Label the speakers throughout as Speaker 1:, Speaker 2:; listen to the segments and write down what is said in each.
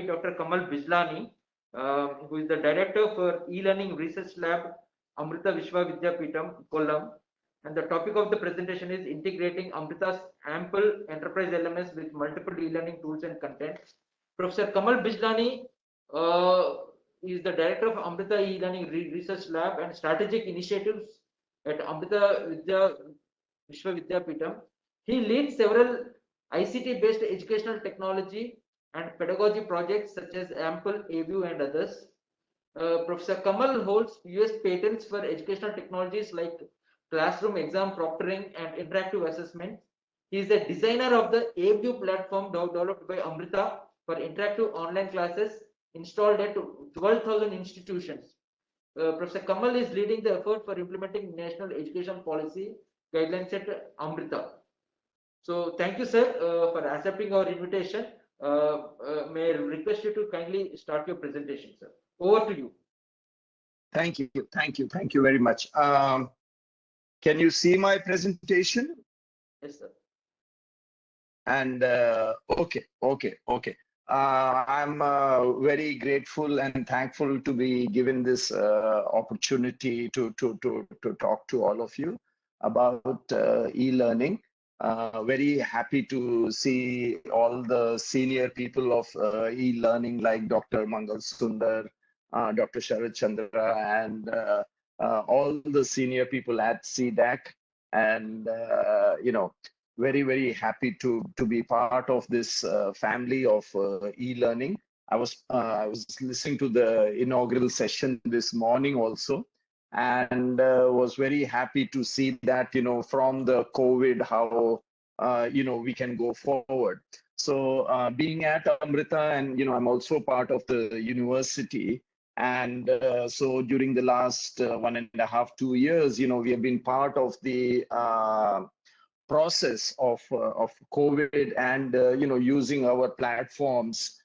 Speaker 1: Dr. Kamal Bijlani, who is the Director for E-Learning Research Lab, Amrita Vishwa Vidyapeetham, Kollam. And the topic of the presentation is integrating Amrita's ample enterprise LMS with multiple e-learning tools and content. Professor Kamal Bijlani is the Director of Amrita E-Learning Research Lab and Strategic Initiatives at Amrita Vishwa Vidyapeetham. He leads several ICT-based educational technology and pedagogy projects such as Ample, AView, and others. Professor Kamal holds US patents for educational technologies like classroom exam proctoring and interactive assessment. He is the designer of the AView platform developed by Amrita for interactive online classes installed at 12,000 institutions. Professor Kamal is leading the effort for implementing national education policy guidelines at Amrita. So thank you, sir, for accepting our invitation. May I request you to kindly start your presentation, sir. Over to you.
Speaker 2: Thank you very much. Can you see my presentation?
Speaker 1: Yes, sir.
Speaker 2: And okay. I'm very grateful and thankful to be given this opportunity to talk to all of you about e-learning. Very happy to see all the senior people of e-learning like Dr. Mangal Sundar, Dr. Sharad Chandra, and all the senior people at C-DAC. And, very happy to be part of this family of e-learning. I was listening to the inaugural session this morning also, and was very happy to see that from the COVID how we can go forward. So being at Amrita, and I'm also part of the university, and so during the last 1.5 to 2 years, we have been part of the process of COVID, and using our platforms,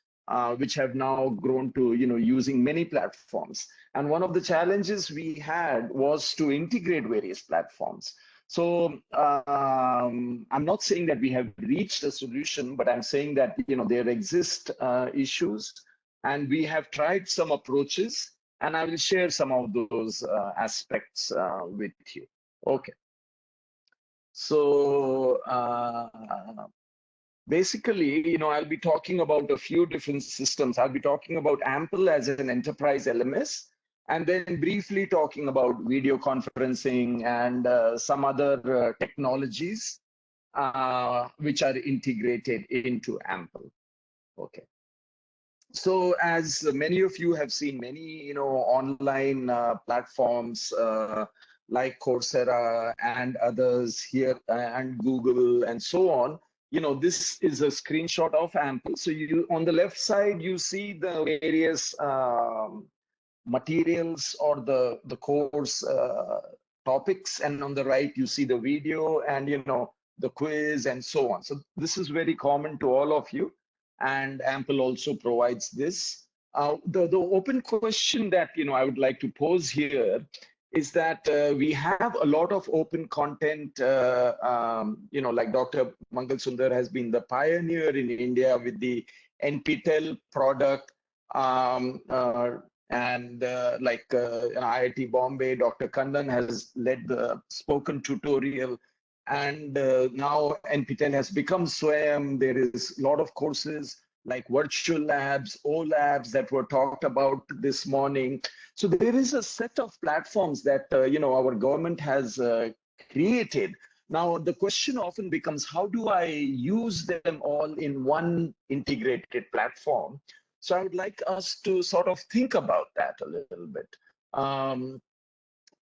Speaker 2: which have now grown to using many platforms. And one of the challenges we had was to integrate various platforms. So I'm not saying that we have reached a solution, but I'm saying that there exist issues, and we have tried some approaches, and I will share some of those aspects with you. Okay. So basically, I'll be talking about a few different systems. I'll be talking about Ample as an enterprise LMS, and then briefly talking about video conferencing and some other technologies which are integrated into Ample. Okay. So as many of you have seen, many online platforms like Coursera and others here, and Google and so on. This is a screenshot of Ample. So on the left side, you see the various materials or the course topics, and on the right you see the video and the quiz and so on. So this is very common to all of you, and Ample also provides this. The open question that I would like to pose here is that we have a lot of open content, like Dr. Mangal Sundar has been the pioneer in India with the NPTEL product, and like IIT Bombay, Dr. Kandan has led the spoken tutorial, and now NPTEL has become SWAYAM. There is a lot of courses like virtual labs, O-labs that were talked about this morning. So there is a set of platforms that our government has created. Now the question often becomes, how do I use them all in one integrated platform? So I would like us to sort of think about that a little bit.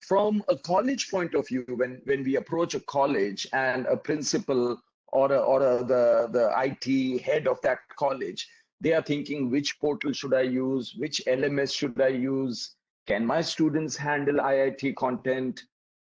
Speaker 2: From a college point of view, when we approach a college and a principal or the IT head of that college, they are thinking, which portal should I use? Which LMS should I use? Can my students handle IIT content?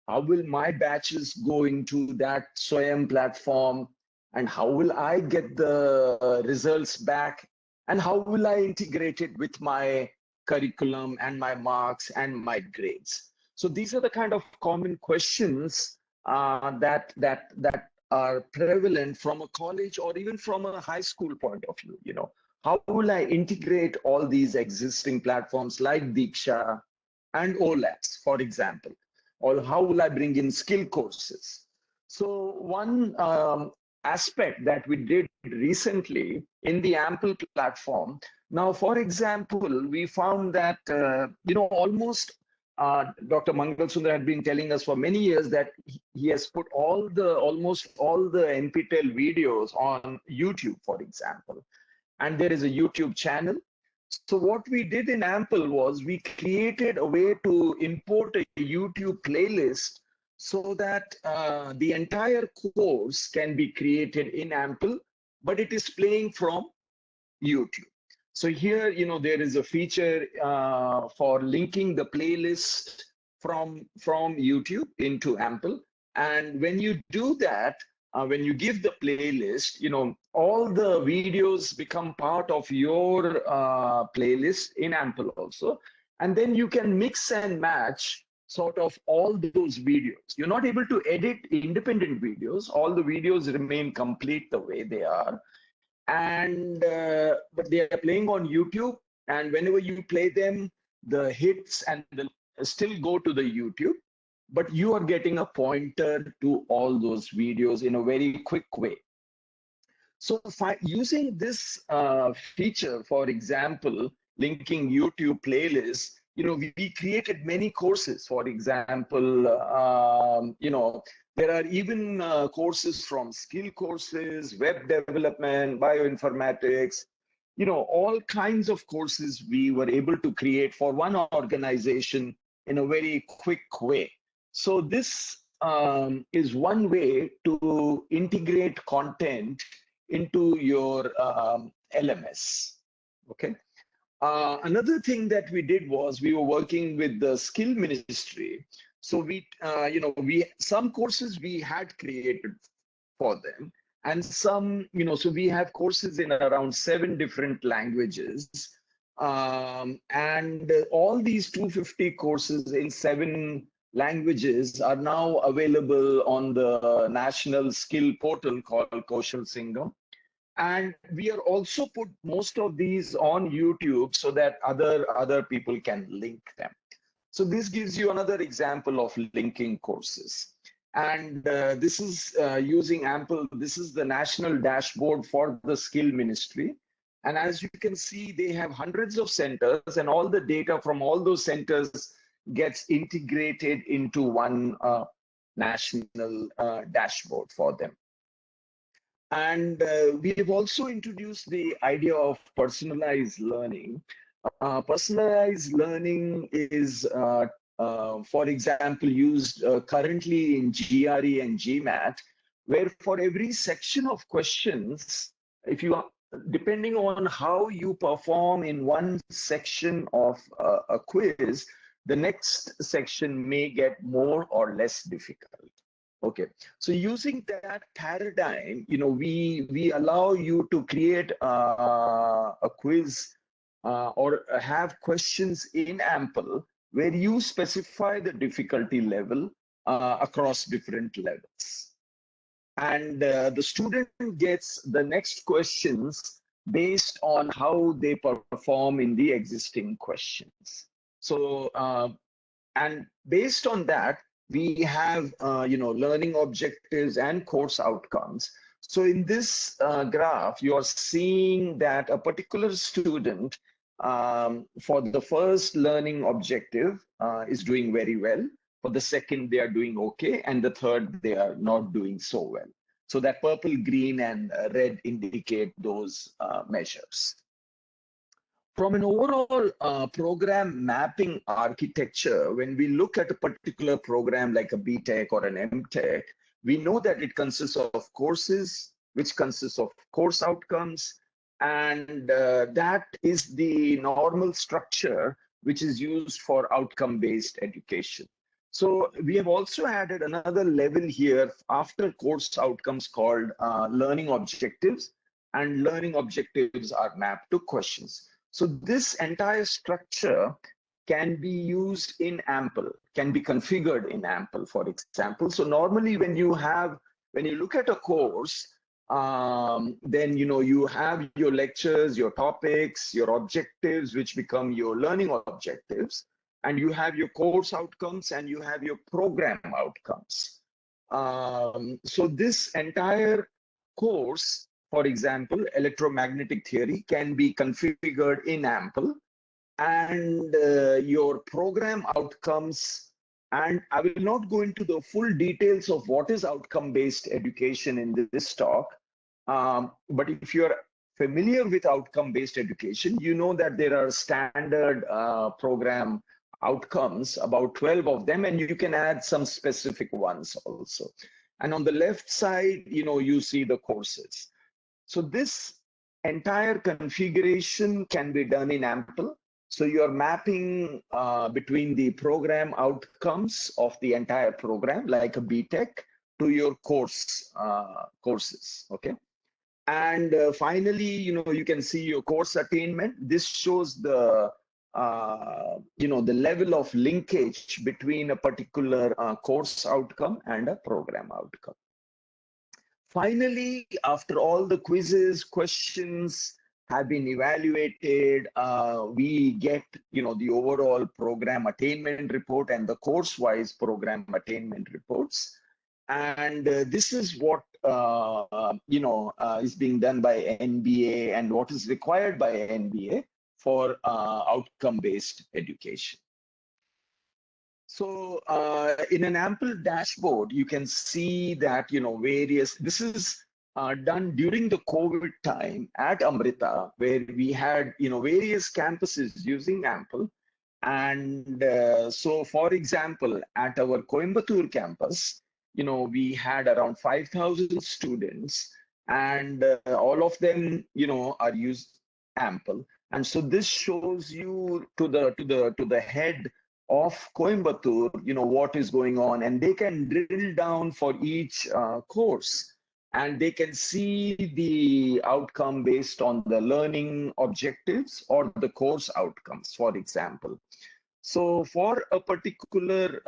Speaker 2: How will my batches go into that SWAYAM platform? And how will I get the results back? And how will I integrate it with my curriculum and my marks and my grades? So these are the kind of common questions that are prevalent from a college or even from a high school point of view. how will I integrate all these existing platforms like Diksha and OLAPs, for example, or how will I bring in skill courses? So one aspect that we did recently in the Ample platform. Now, for example, we found that, almost Dr. Mangal Sundar had been telling us for many years that he has put almost all the NPTEL videos on YouTube, for example. And there is a YouTube channel. So what we did in Ample was we created a way to import a YouTube playlist so that the entire course can be created in Ample, but it is playing from YouTube. So here, there is a feature for linking the playlist from YouTube into Ample. And when you do that, when you give the playlist, all the videos become part of your playlist in Ample also. And then you can mix and match sort of all those videos. You're not able to edit independent videos. All the videos remain complete the way they are. And but they are playing on YouTube, and whenever you play them, the hits and the still go to the YouTube, but you are getting a pointer to all those videos in a very quick way. So using this feature, for example, linking YouTube playlists, we created many courses. For example, there are even courses from skill courses, web development, bioinformatics, all kinds of courses we were able to create for one organization in a very quick way. So this is one way to integrate content into your LMS. Okay. Another thing that we did was we were working with the skill ministry. So some courses we had created for them, and some, so we have courses in around 7 different languages. And all these 250 courses in 7 languages are now available on the national skill portal called Kaushal Singham. And we are also put most of these on YouTube so that other people can link them. So this gives you another example of linking courses. And this is using Ample. This is the national dashboard for the skill ministry. And as you can see, they have hundreds of centers, and all the data from all those centers gets integrated into one national dashboard for them. And we have also introduced the idea of personalized learning. Personalized learning is, for example, used currently in GRE and GMAT, where for every section of questions, if you are, depending on how you perform in one section of a quiz, the next section may get more or less difficult. Okay, so using that paradigm, we allow you to create a quiz or have questions in Ample where you specify the difficulty level across different levels. And the student gets the next questions based on how they perform in the existing questions. So, and based on that, we have, learning objectives and course outcomes. So in this graph, you are seeing that a particular student for the first learning objective is doing very well. For the second, they are doing okay. And the third, they are not doing so well. So that purple, green, and red indicate those measures. From an overall program mapping architecture, when we look at a particular program like a BTech or an MTech, we know that it consists of courses, which consists of course outcomes, and that is the normal structure which is used for outcome-based education. So we have also added another level here after course outcomes called learning objectives, and learning objectives are mapped to questions. So this entire structure can be used in Ample, can be configured in Ample, for example. So normally when you look at a course, Then, you have your lectures, your topics, your objectives, which become your learning objectives. And you have your course outcomes and you have your program outcomes. So this entire course, for example, electromagnetic theory, can be configured in AMPLE, and your program outcomes. And I will not go into the full details of what is outcome-based education in this talk. But if you're familiar with outcome-based education, you know that there are standard program outcomes, about 12 of them, and you can add some specific ones also. And on the left side, you see the courses. So this entire configuration can be done in AMPLE. So you're mapping between the program outcomes of the entire program, like a BTech, to your courses, okay? And finally, you can see your course attainment. This shows the the level of linkage between a particular course outcome and a program outcome. Finally, after all the quizzes, questions have been evaluated, we get the overall program attainment report and the course-wise program attainment reports. And this is what is being done by NBA and what is required by NBA for outcome-based education. So in an AMPLE dashboard, you can see that this is done during the COVID time at Amrita, where we had various campuses using AMPLE. And so, for example, at our Coimbatore campus, we had around 5,000 students, and all of them, are used AMPLE. And so this shows you to the head of Coimbatore, what is going on, and they can drill down for each course, and they can see the outcome based on the learning objectives or the course outcomes, for example. So for a particular,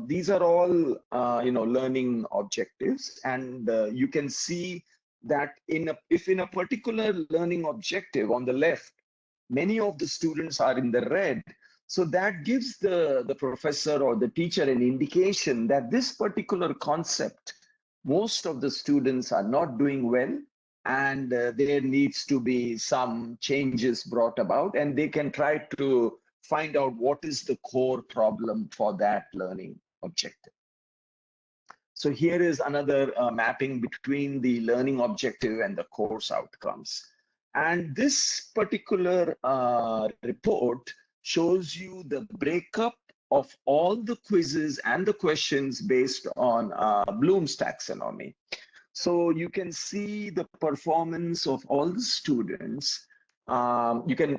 Speaker 2: these are all, learning objectives, and you can see that if in a particular learning objective on the left, many of the students are in the red, so that gives the professor or the teacher an indication that this particular concept, most of the students are not doing well, and there needs to be some changes brought about, and they can try to find out what is the core problem for that learning objective. So here is another mapping between the learning objective and the course outcomes. And this particular report shows you the breakup of all the quizzes and the questions based on Bloom's taxonomy. So you can see the performance of all the students. You can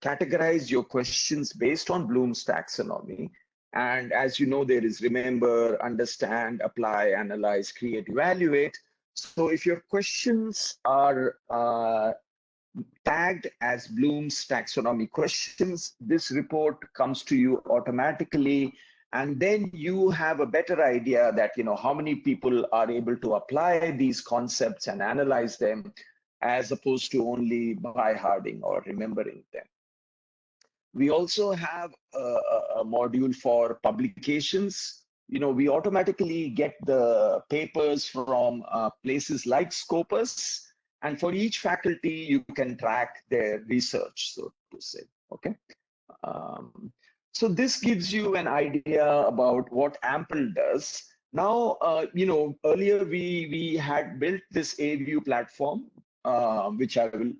Speaker 2: categorize your questions based on Bloom's taxonomy. And as you know, there is remember, understand, apply, analyze, create, evaluate. So if your questions are tagged as Bloom's taxonomy questions, this report comes to you automatically, and then you have a better idea that how many people are able to apply these concepts and analyze them, as opposed to only by-hearting or remembering them. We also have a module for publications. We automatically get the papers from places like Scopus, and for each faculty, you can track their research, so to say, okay? So this gives you an idea about what AMPLE does. Now, earlier we had built this AView platform, which I will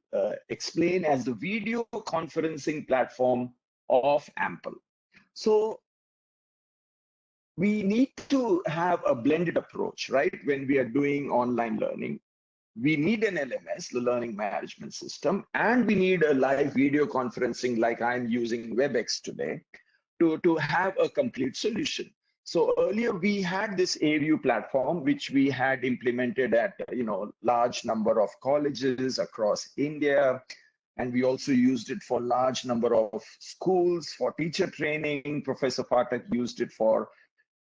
Speaker 2: explain as the video conferencing platform of AMPLE. So we need to have a blended approach, right? When we are doing online learning, we need an LMS, the learning management system, and we need a live video conferencing like I'm using WebEx today to have a complete solution. So earlier we had this AView platform, which we had implemented at large number of colleges across India, and we also used it for large number of schools for teacher training. Professor Pathak used it for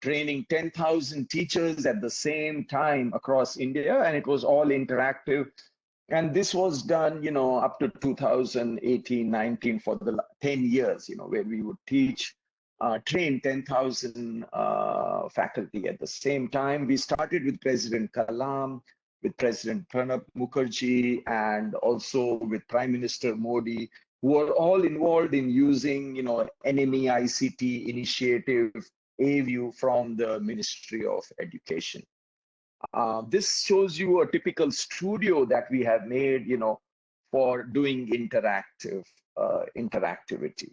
Speaker 2: training 10,000 teachers at the same time across India, and it was all interactive. And this was done, up to 2018, 19 for the 10 years, where we would train 10,000 faculty at the same time. We started with President Kalam, with President Pranab Mukherjee, and also with Prime Minister Modi, who are all involved in using, NME ICT initiative, A-View from the Ministry of Education. This shows you a typical studio that we have made, for doing interactivity.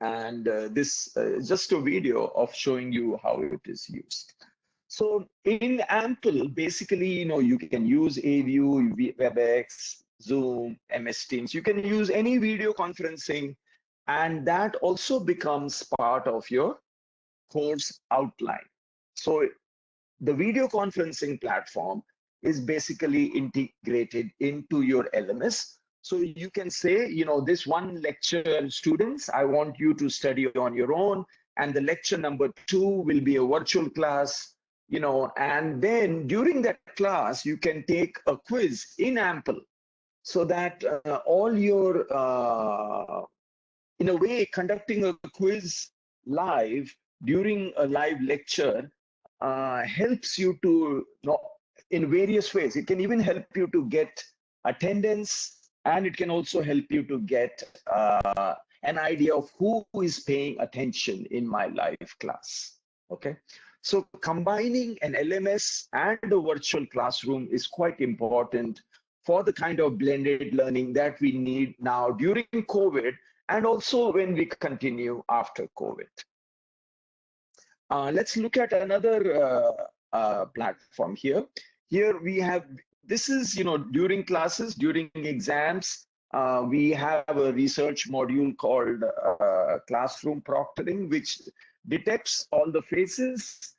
Speaker 2: And this is just a video of showing you how it is used. So in Ample, basically, you can use A-View, WebEx, Zoom, MS Teams. You can use any video conferencing, and that also becomes part of your course outline. So the video conferencing platform is basically integrated into your LMS. So you can say, this one lecture, students, I want you to study on your own, and the lecture number 2 will be a virtual class, and then during that class, you can take a quiz in Ample, so that all your, in a way, conducting a quiz live during a live lecture helps you to, in various ways. It can even help you to get attendance, and it can also help you to get an idea of who is paying attention in my live class. Okay, so combining an LMS and a virtual classroom is quite important for the kind of blended learning that we need now during COVID, and also when we continue after COVID. Let's look at another platform here. Here we have, this is, during classes, during exams, we have a research module called Classroom Proctoring, which detects all the faces,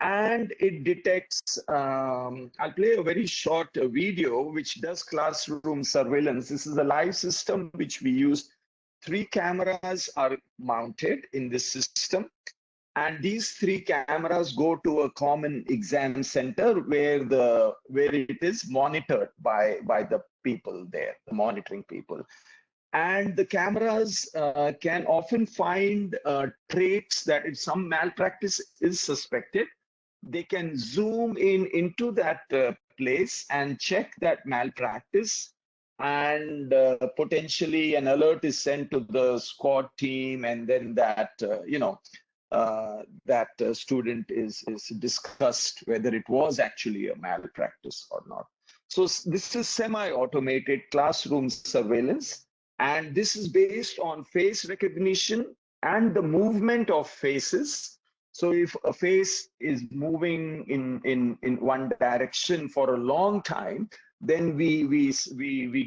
Speaker 2: and it detects, I'll play a very short video which does classroom surveillance. This is a live system which we use. 3 cameras are mounted in this system, and these 3 cameras go to a common exam center where it is monitored by the people there, the monitoring people. And the cameras can often find traits that if some malpractice is suspected, they can zoom into that place and check that malpractice, and potentially an alert is sent to the squad team, and then that student is discussed whether it was actually a malpractice or not. So this is semi-automated classroom surveillance, and this is based on face recognition and the movement of faces. So if a face is moving in one direction for a long time, then we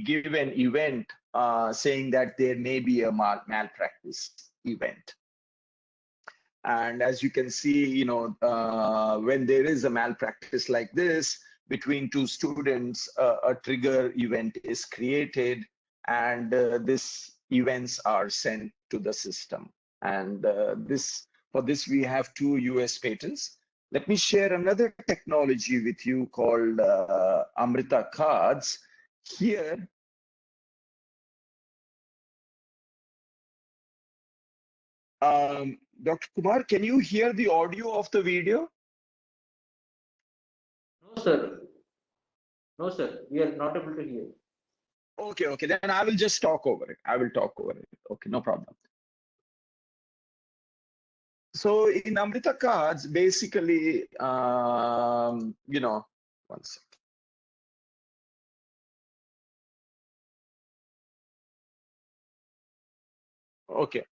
Speaker 2: give an event saying that there may be a malpractice event. And as you can see, when there is a malpractice like this between 2 students, a trigger event is created, and these events are sent to the system. And for this, we have 2 US patents. Let me share another technology with you called Amrita Cards. Here, Dr. Kumar, can you hear the audio of the video?
Speaker 1: No, sir. No, sir. We are not able to hear.
Speaker 2: Okay. Then I will just talk over it. I will talk over it. Okay, no problem. So in Amrita Cards, basically, one second. Okay.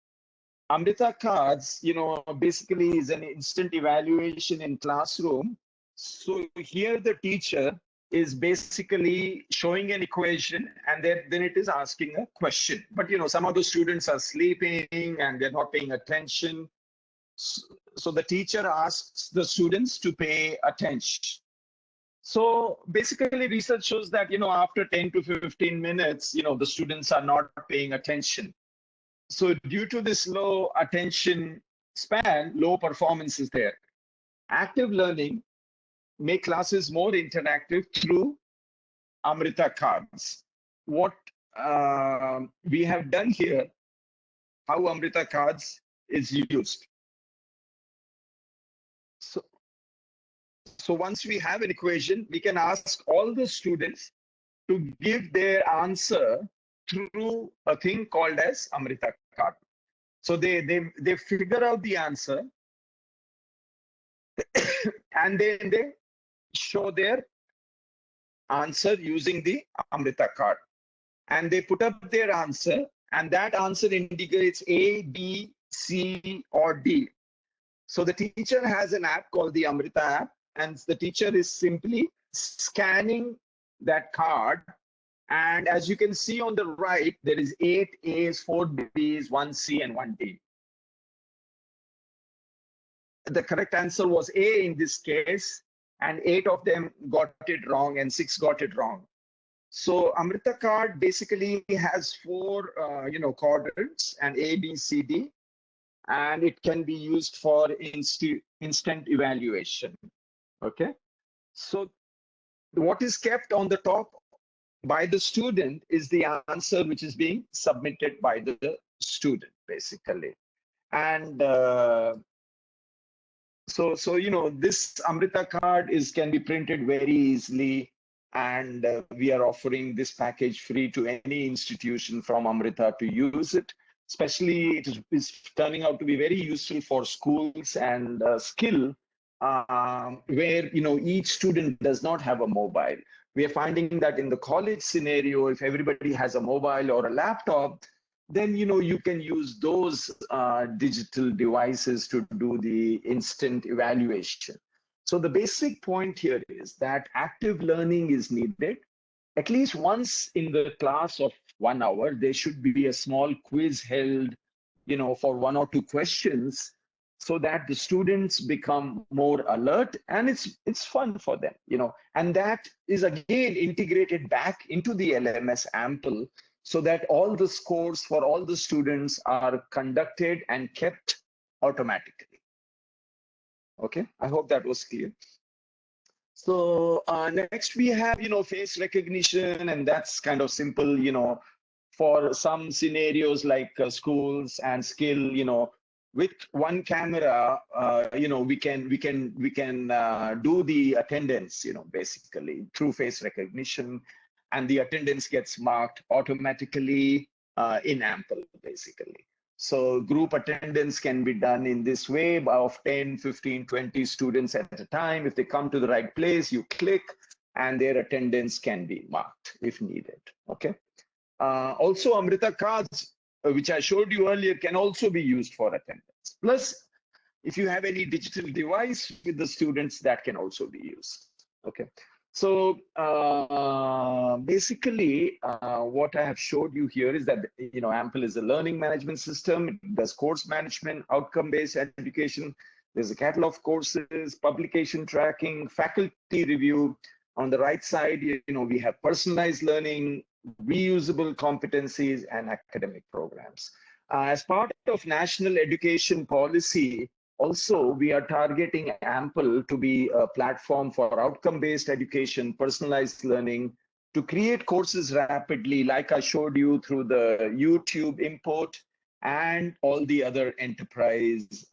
Speaker 2: Amrita Cards, basically is an instant evaluation in classroom. So here the teacher is basically showing an equation, and then it is asking a question. But, some of the students are sleeping and they're not paying attention. So the teacher asks the students to pay attention. So basically research shows that, after 10 to 15 minutes, the students are not paying attention. So due to this low attention, span, low performance is there. Active learning make classes more interactive through Amrita Cards. What we have done here, how Amrita Cards is used. So once we have an equation, we can ask all the students to give their answer through a thing called as Amrita Card. So they figure out the answer and then they show their answer using the Amrita Card. And they put up their answer, and that answer indicates A, B, C, or D. So the teacher has an app called the Amrita app, and the teacher is simply scanning that card. And as you can see on the right, there is 8 A's, 4 B's, 1 C, and 1 D. The correct answer was A in this case, and 8 of them got it wrong and 6 got it wrong. So Amrita card basically has 4 quadrants, and A, B, C, D, and it can be used for instant evaluation. Okay, so what is kept on the top by the student is the answer which is being submitted by the student, basically. And so this Amrita card can be printed very easily, and we are offering this package free to any institution from Amrita to use it. Especially it is turning out to be very useful for schools and skill where each student does not have a mobile. We are finding that in the college scenario, if everybody has a mobile or a laptop, then you can use those digital devices to do the instant evaluation. So the basic point here is that active learning is needed. At least once in the class of 1 hour, there should be a small quiz held, for 1 or 2 questions, so that the students become more alert and it's fun for them, and that is again integrated back into the LMS Ample, so that all the scores for all the students are conducted and kept automatically. Okay, I hope that was clear. So next we have, face recognition, and that's kind of simple, for some scenarios like schools and skill, with one camera, we can do the attendance, basically through face recognition, and the attendance gets marked automatically in Ample, basically. So group attendance can be done in this way of 10, 15, 20 students at a time. If they come to the right place, you click and their attendance can be marked if needed. Okay. Also, Amrita cards, which I showed you earlier, can also be used for attendance. Plus, if you have any digital device with the students, that can also be used. Okay. So basically, what I have showed you here is that Ample is a learning management system. It does course management, outcome-based education. There's a catalog of courses, publication tracking, faculty review. On the right side, we have personalized learning, reusable competencies, and academic programs. As part of national education policy, also, we are targeting Ample to be a platform for outcome-based education, personalized learning, to create courses rapidly, like I showed you through the YouTube import and all the other enterprise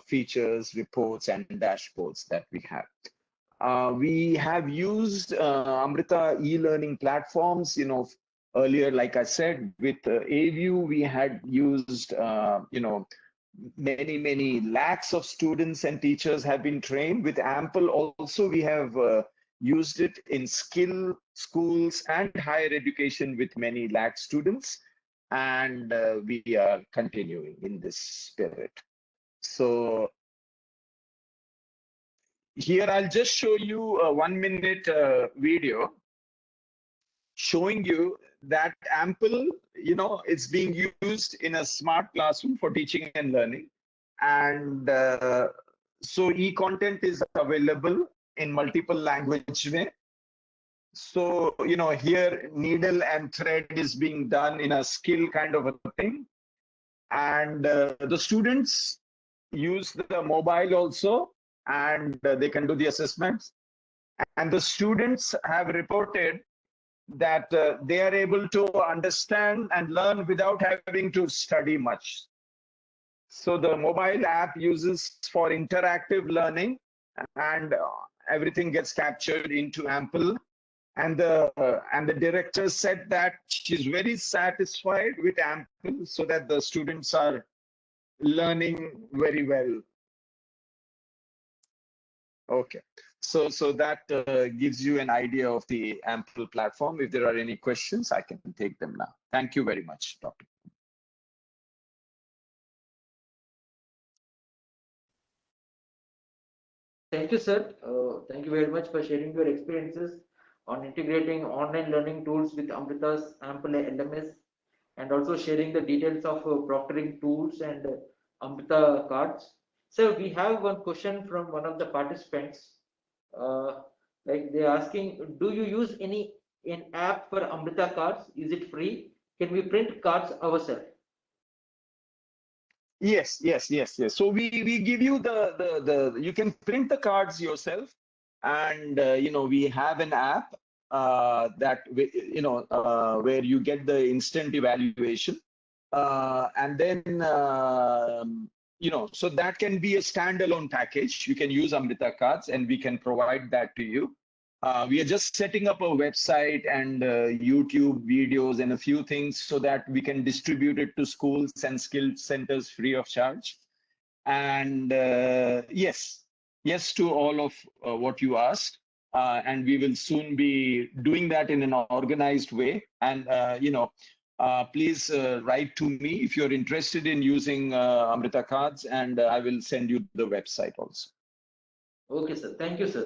Speaker 2: features, reports, and dashboards that we have. We have used Amrita e-learning platforms, earlier, like I said, with AView, we had used, many lakhs of students and teachers have been trained. With Ample also, we have used it in skill schools and higher education with many lakh students, and we are continuing in this spirit. So here I'll just show you a 1-minute video showing you that Ample, it's being used in a smart classroom for teaching and learning. And so e-content is available in multiple languages. So, here needle and thread is being done in a skill kind of a thing. And the students, use the mobile also, and they can do the assessments. And the students have reported that they are able to understand and learn without having to study much. So the mobile app uses for interactive learning, and everything gets captured into Ample. And the director said that she's very satisfied with Ample, so that the students are learning very well. Okay, so that gives you an idea of the Ample platform. If there are any questions, I can take them now. Thank you very much, Dr.
Speaker 1: Thank you, sir. Thank you very much for sharing your experiences on integrating online learning tools with Amrita's Ample LMS, and also sharing the details of proctoring tools and Amrita cards. So we have one question from one of the participants. Uh, like they're asking, do you use an app for Amrita cards? Is it free? Can we print cards ourselves?
Speaker 2: Yes. So we give you the you can print the cards yourself, and we have an app that where you get the instant evaluation, and then so that can be a standalone package. You can use Amrita Cards, and we can provide that to you. We are just setting up a website and YouTube videos and a few things so that we can distribute it to schools and skill centers free of charge. And yes to all of what you asked. And we will soon be doing that in an organized way. And, please write to me if you're interested in using Amrita Cards, and I will send you the website also.
Speaker 1: Okay, sir. Thank you, sir.